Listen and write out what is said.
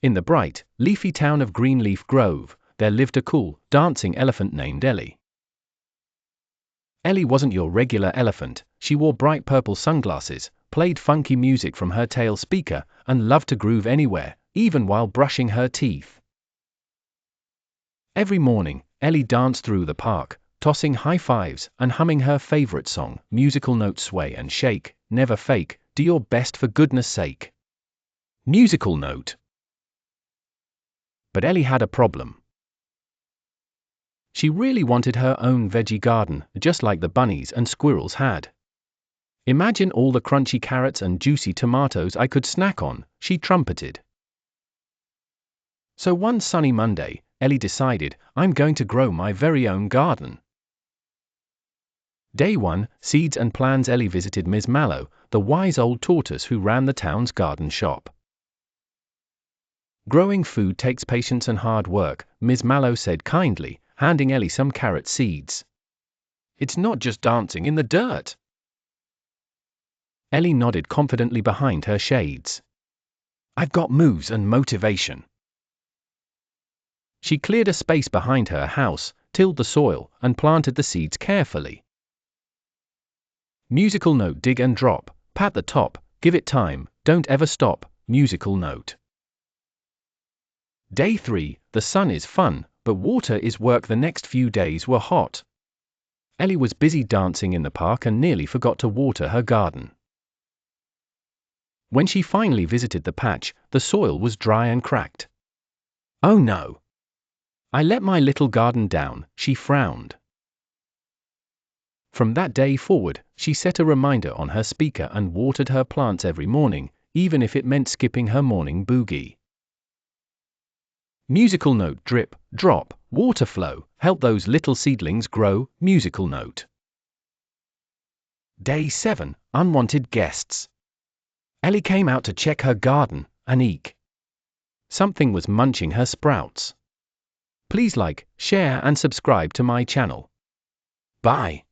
In the bright, leafy town of Greenleaf Grove, there lived a cool, dancing elephant named Ellie. Ellie wasn't your regular elephant. She wore bright purple sunglasses, played funky music from her tail speaker, and loved to groove anywhere, even while brushing her teeth. Every morning, Ellie danced through the park, tossing high fives and humming her favorite song, musical notes sway and shake, never fake, do your best for goodness sake. Musical note. But Ellie had a problem. She really wanted her own veggie garden, just like the bunnies and squirrels had. Imagine all the crunchy carrots and juicy tomatoes I could snack on, she trumpeted. So one sunny Monday, Ellie decided, I'm going to grow my very own garden. Day 1, seeds and plans. Ellie visited Ms. Mallow, the wise old tortoise who ran the town's garden shop. Growing food takes patience and hard work, Ms. Mallow said kindly, handing Ellie some carrot seeds. It's not just dancing in the dirt. Ellie nodded confidently behind her shades. I've got moves and motivation. She cleared a space behind her house, tilled the soil, and planted the seeds carefully. Musical note. Dig and drop, pat the top, give it time, don't ever stop, musical note. Day 3, the sun is fun, but water is work. The next few days were hot. Ellie was busy dancing in the park and nearly forgot to water her garden. When she finally visited the patch, the soil was dry and cracked. Oh no! I let my little garden down, she frowned. From that day forward, she set a reminder on her speaker and watered her plants every morning, even if it meant skipping her morning boogie. Musical note. Drip, drop, water flow, help those little seedlings grow, musical note. Day 7, unwanted guests. Ellie came out to check her garden, and eek! Something was munching her sprouts. Please like, share and subscribe to my channel. Bye.